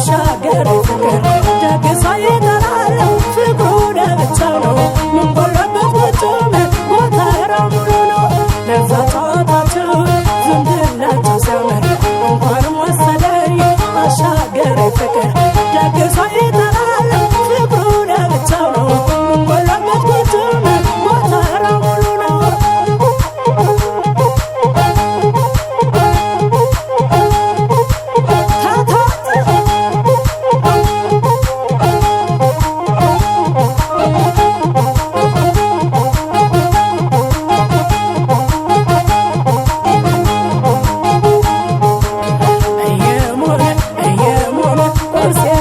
አሻገር ፍቅር ደግሶ ይጠራል ፍቅሩ ለብቻው ነው ምን ጎሎበት ጎጆም ጎተራው ሙሉ ነው ለዛ ጨዋታቸው ዝምድናቸው ሲያምር እንኳንም ወሰደኝ አሻገር ፍቅር ደግሶ ይጠራል ፍቅሩ ለብቻው ነው ምን ጎሎበት ጎጆም ጎተራው ሙሉ ነው Por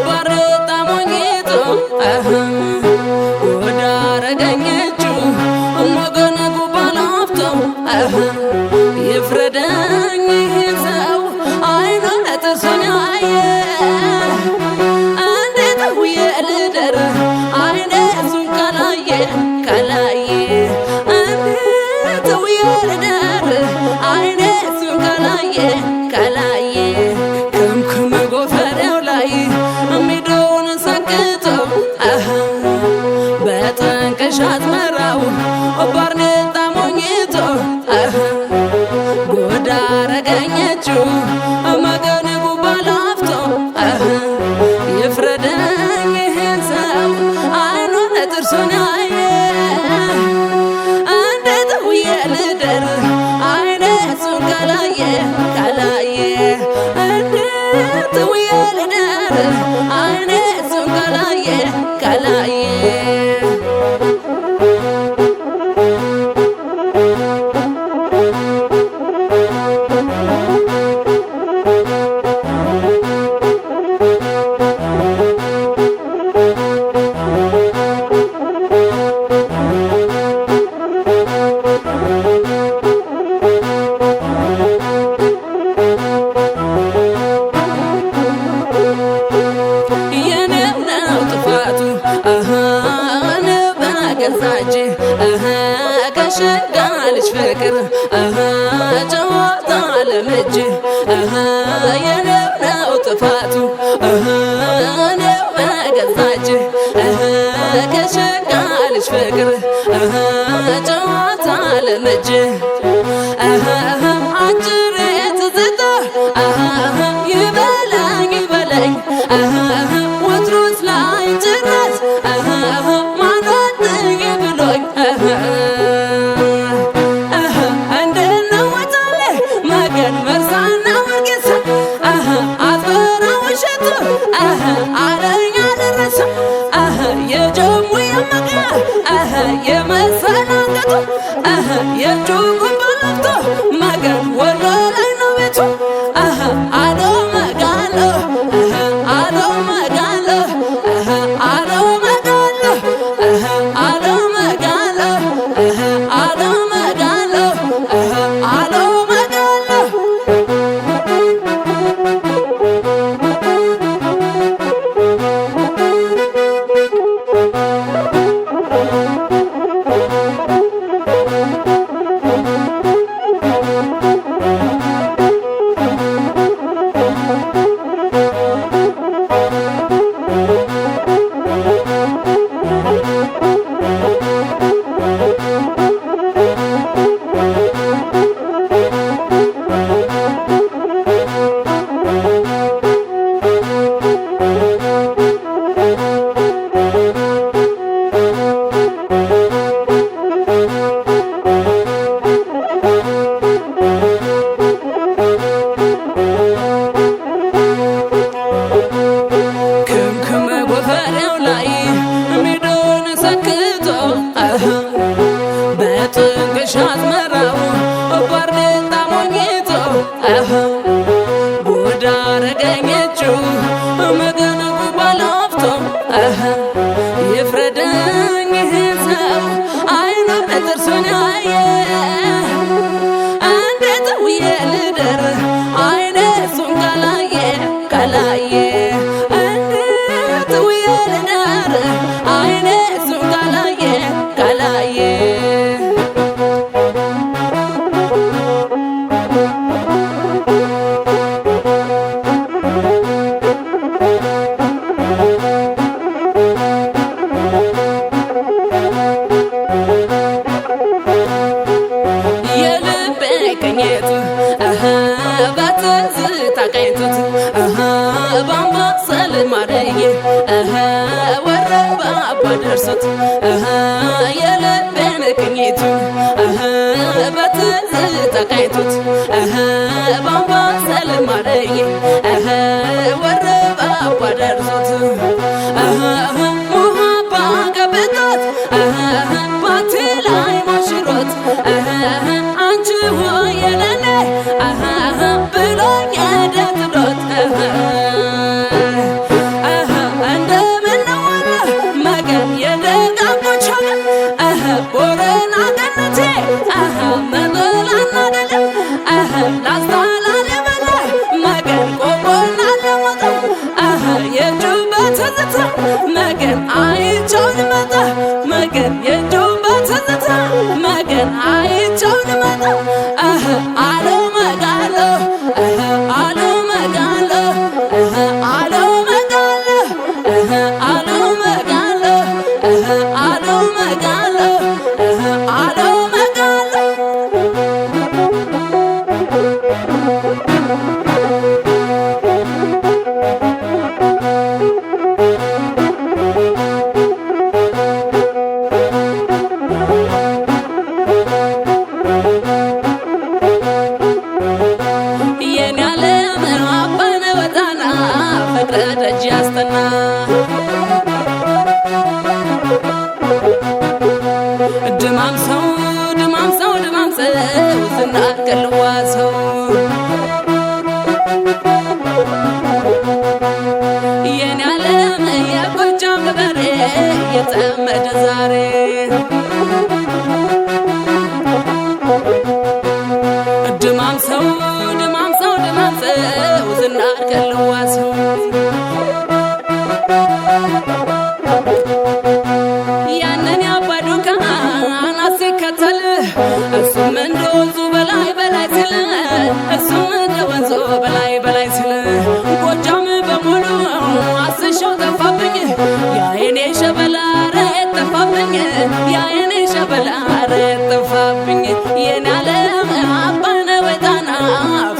ባርኔጣ ሞኝቶ ወደ አረገኘቹ መገነጉ ባላፍቶ ይፍረደኝ ይህን ሰው አይኑን ጥርሱን ያየ እንዴት ውዬ ልደር አይኔ እሱን ካላየ ካላየ እንዴት ውዬ ልደር አይኔ እሱን ካላየ ካላየ ክምክም ጎፈሬው ላይ ሚዶውን ሰክቶ በጠንቅሽ አዝመራው ባርኔጣ ሞኝቶ ጉድ አረገኘችው መገነጉ ባላፍቶ ይፍረደኝ ይህን ሰው አይኑን ጥርሱን ያየ እንዴት ውዬ ልደር አይኔ እሱን ካላየ ካላየ እንዴት ውዬ ልደር አይኔ እሱን ካላየ ካላየ ገዛች ከሸጋ ልጅ ፍቅር ጨዋታ ለምጅ የኔው ነው ጥፋቱ እኔው በገዛች ከሸጋ ልጅ ፍቅር ጨዋታ ለምጅ አጭር ትዝታ ይበለኝ ይበለኝ ወትሮስ ላይ ጭረት የመሰናገቱ የእጁ ባላፍቶ መገን ወሎ ላይ ነው ቤቱ አሎ መጋሎ አሎ መጋሎ አሎ መጋሎ አሎ መጋሎ አሎ መጋሎ አሎ መጋሎ በጥንቅሽ አዝመራው ባርኔጣ ሞኝቶ ጉድ አረገኘችው መገነጉ ባላፍቶ ይፍረደኝ ይህን ሰው አይኑን ጥርሱን ያየ እንዴት ውዬ ልደር አይኔ እሱን ካላየ ካላየ እንዴት ውዬ ልደር አይኔ እሱን ካላየ ካላየ በትዝታ ቀኝቶት ባምባሰል ማረዬ ወረባ አባ ደርሶት የልቤን ቅኝቱ በትዝታ ቀኝቶት ባምባሰል ማረዬ ወረባ አባ ደርሶት ሙሀባ ገብቶት ባቲ ላይ ሞሽሮት አንቺ ሆይ ለኔ ብሎኝ ደትሎት በትዝታ መገን አይቼው ልመጣ መገን የእጁን በትዝታ መገን አይቼው ልመጣ አለው መጋለው አለው መጋለው አለው መጋለው አለው መጋለው አለው መጋለው አለው መጋለው የኔ ዓለም አባነ ወጣና ፍቅረ ደጅ ያስጠና ድማም ሰው ድማም ሰው ድማም ሰው ዝናር ቀልዋ ሰው የኔ ዓለም የጎጃም ገበሬ የጠመደ ዛሬ ድማም ሰው ድማም ሰው ድማም ሰው ዝናር ቀልዋ ሰው ያንን ያባዱካ አናሲከተል እሱም እንደ ወንዙ በላይ በላይ ሲል እሱም እንደ ወንዙ በላይ በላይ ሲል ጎጃም በሙሉ አስሻው ጠፋብኝ ያየኔ ሸበላ ሬት ጠፋብኝ ያየኔ ሸበላ ሬት ጠፋብኝ የኔ ዓለም አባነ ወጣና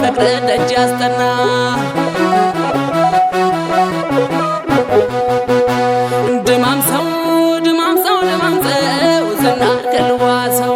ፍቅረ ደጅ ያስጠና ድማም ሰው ድማም ሰው ድማም ሰው ዝናር ቀልዋ ሰው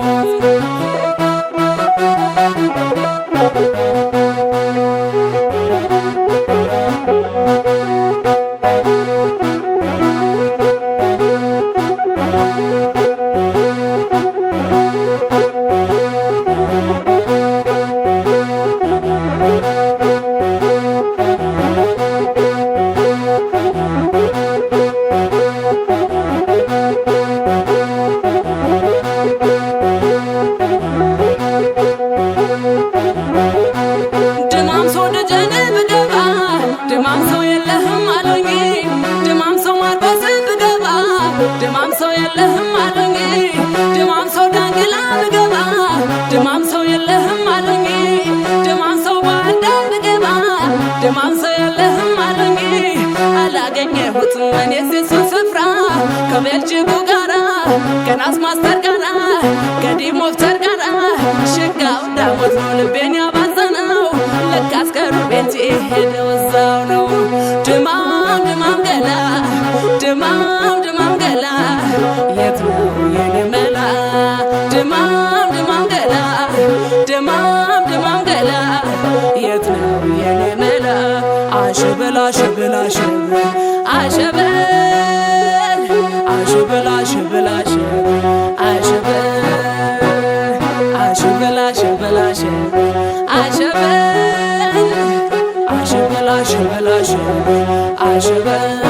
ድማም ሰው ደጀን ብገባ ድማም ሰው የለህም አሉኝ ድማም ሰው ማርቆስ ብገባ ድማም ሰው የለህም አሉኝ ድማም ሰው ዳንግላ ብገባ ድማም ሰው የለህም አሉኝ ድማም ሰው ባህር ዳር ብገባ ድማም ሰው የለህም አሉኝ አላገኘሁትም እኔስ የሱን ስፍራ ከቤልጅጉ ጋራ ከናስ ማስተር ጋራ ከዲሞፍተር ጋራ ሽጋው ዳሞት ነው ልቤን ያባዘነው ልክ አስከሩ ቤት ሄደው እዛው ነው ድማም ድማም ገላ ድማም ድማም ገላ የት ነው የኔ መላ ድማም ድማም ገላ ድማም ድማም ገላ የት ነው የኔ መላ አሸበል አሸበል አሸበል አሸበል አሸበል አሸበል አሸበል አሸበል አሸበል አሸበል አሸበል አሸበል አሸበል